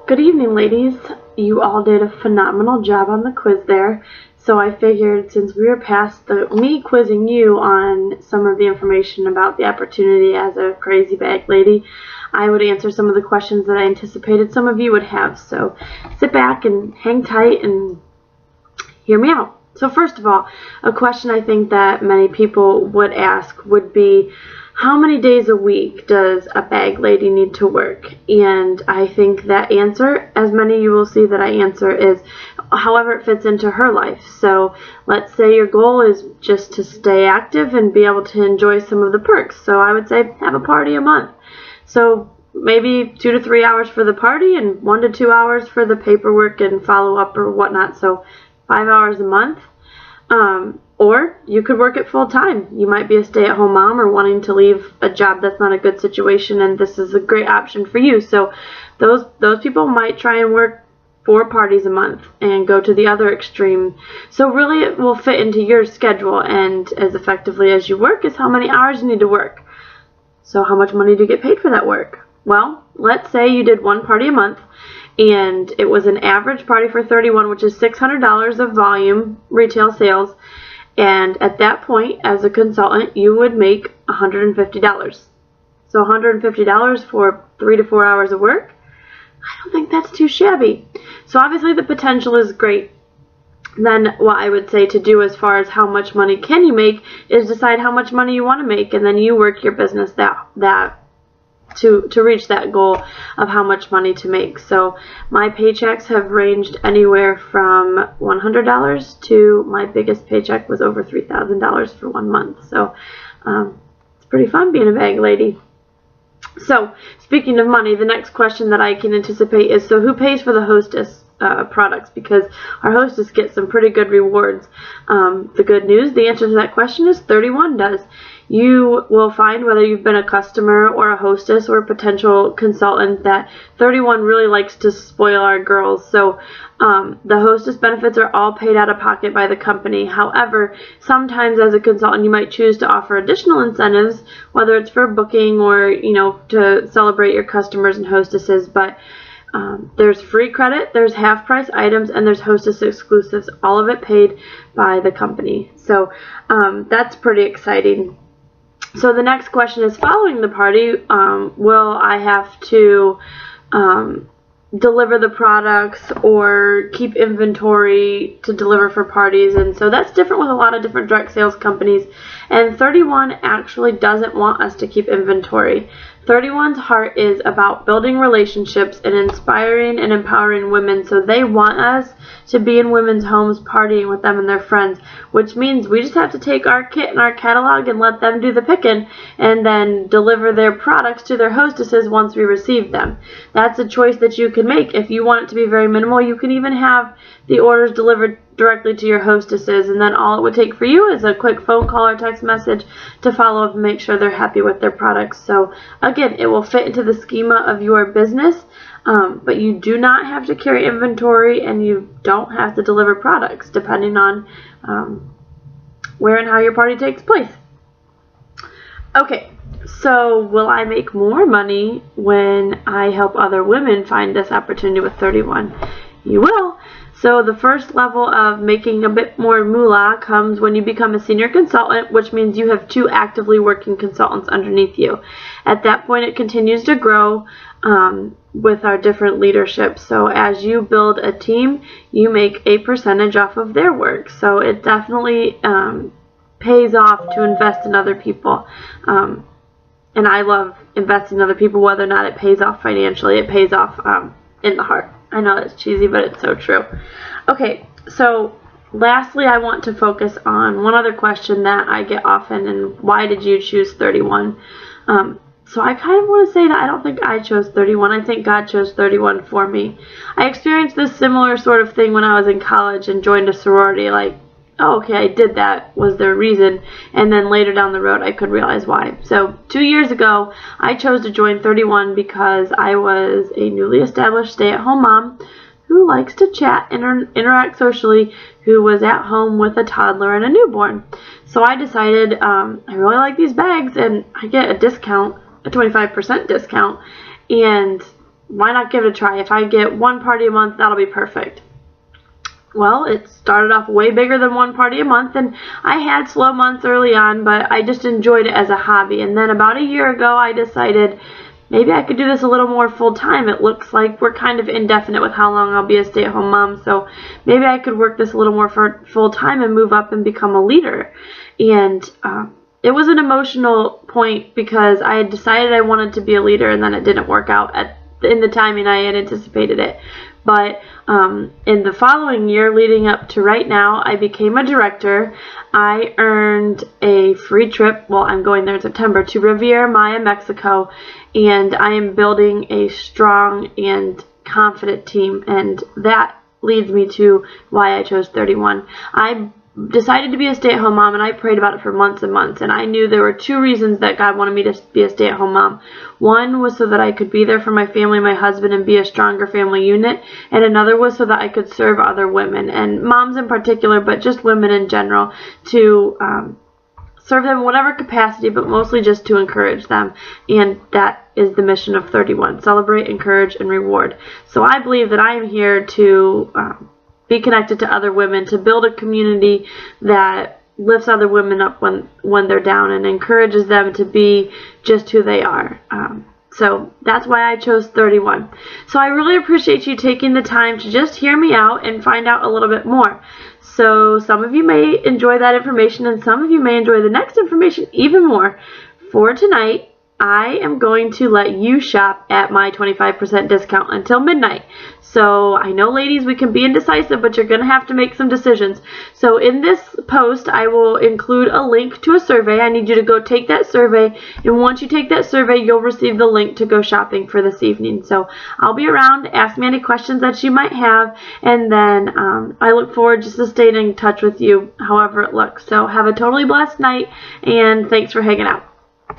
Good evening, ladies. You all did a phenomenal job on the quiz there. So I figured since we were past me quizzing you on some of the information about the opportunity as a crazy bag lady, I would answer some of the questions that I anticipated some of you would have. So sit back and hang tight and hear me out. So first of all, a question I think that many people would ask would be, how many days a week does a bag lady need to work? And I think that answer, as many of you will see that I answer, is however it fits into her life. So let's say your goal is just to stay active and be able to enjoy some of the perks. So I would say have a party a month. So maybe 2 to 3 hours for the party and 1 to 2 hours for the paperwork and follow up or whatnot. So 5 hours a month. Or you could work it full time. You might be a stay-at-home mom or wanting to leave a job that's not a good situation, and this is a great option for you. So those people might try and work 4 parties a month and go to the other extreme. So really it will fit into your schedule, and as effectively as you work is how many hours you need to work. So how much money do you get paid for that work? Well, let's say you did 1 party a month, and it was an average party for 31, which is $600 of volume retail sales. And at that point, as a consultant, you would make $150. So $150 for 3 to 4 hours of work? I don't think that's too shabby. So obviously the potential is great. Then what I would say to do as far as how much money can you make is decide how much money you want to make, and then you work your business to reach that goal of how much money to make. So my paychecks have ranged anywhere from $100 to my biggest paycheck was over $3,000 for 1 month. So it's pretty fun being a bag lady. So speaking of money, the next question that I can anticipate is, so who pays for the Hostess products? Because our Hostess gets some pretty good rewards. The good news, the answer to that question is 31 does. You will find, whether you've been a customer or a hostess or a potential consultant, that 31 really likes to spoil our girls. So the hostess benefits are all paid out of pocket by the company. However, sometimes as a consultant you might choose to offer additional incentives, whether it's for booking or to celebrate your customers and hostesses. But there's free credit, there's half price items, and there's hostess exclusives, all of it paid by the company. So that's pretty exciting. So the next question is, following the party, will I have to deliver the products or keep inventory to deliver for parties? And so that's different with a lot of different direct sales companies. And 31 actually doesn't want us to keep inventory. 31's heart is about building relationships and inspiring and empowering women. So they want us to be in women's homes partying with them and their friends, which means we just have to take our kit and our catalog and let them do the picking and then deliver their products to their hostesses once we receive them. That's a choice that you can make. If you want it to be very minimal, you can even have the orders delivered directly to your hostesses, and then all it would take for you is a quick phone call or text message to follow up and make sure they're happy with their products. So again, it will fit into the schema of your business, but you do not have to carry inventory and you don't have to deliver products depending on where and how your party takes place. Okay, so will I make more money when I help other women find this opportunity with 31? You will. So the first level of making a bit more moolah comes when you become a senior consultant, which means you have 2 actively working consultants underneath you. At that point, it continues to grow with our different leadership. So as you build a team, you make a percentage off of their work. So it definitely pays off to invest in other people. And I love investing in other people, whether or not it pays off financially. It pays off in the heart. I know that's cheesy, but it's so true. Okay, so lastly, I want to focus on one other question that I get often, and why did you choose 31? So I kind of want to say that I don't think I chose 31. I think God chose 31 for me. I experienced this similar sort of thing when I was in college and joined a sorority. Like, oh, okay, I did that, was there a reason? And then later down the road, I could realize why. So 2 years ago, I chose to join 31 because I was a newly established stay-at-home mom who likes to chat and interact socially, who was at home with a toddler and a newborn. So I decided I really like these bags, and I get a discount, a 25% discount, and why not give it a try? If I get one party a month, that'll be perfect. Well, it started off way bigger than one party a month, and I had slow months early on, but I just enjoyed it as a hobby. And then about a year ago, I decided maybe I could do this a little more full-time. It looks like we're kind of indefinite with how long I'll be a stay-at-home mom, so maybe I could work this a little more for full-time and move up and become a leader. And it was an emotional point because I had decided I wanted to be a leader, and then it didn't work out in the timing I had anticipated it. But in the following year, leading up to right now, I became a director. I earned a free trip, well, I'm going there in September, to Riviera Maya, Mexico, and I am building a strong and confident team, and that leads me to why I chose 31. I decided to be a stay-at-home mom, and I prayed about it for months and months, and I knew there were two reasons that God wanted me to be a stay-at-home mom. One was so that I could be there for my family, my husband, and be a stronger family unit, and another was so that I could serve other women, and moms in particular, but just women in general, to serve them in whatever capacity, but mostly just to encourage them. And that is the mission of 31. Celebrate, encourage, and reward. So I believe that I am here to be connected to other women, to build a community that lifts other women up when they're down and encourages them to be just who they are. So that's why I chose 31. So I really appreciate you taking the time to just hear me out and find out a little bit more. So some of you may enjoy that information, and some of you may enjoy the next information even more. For tonight, I am going to let you shop at my 25% discount until midnight. So I know, ladies, we can be indecisive, but you're going to have to make some decisions. So in this post, I will include a link to a survey. I need you to go take that survey, and once you take that survey, you'll receive the link to go shopping for this evening. So I'll be around. Ask me any questions that you might have, and then I look forward just to staying in touch with you however it looks. So have a totally blessed night, and thanks for hanging out.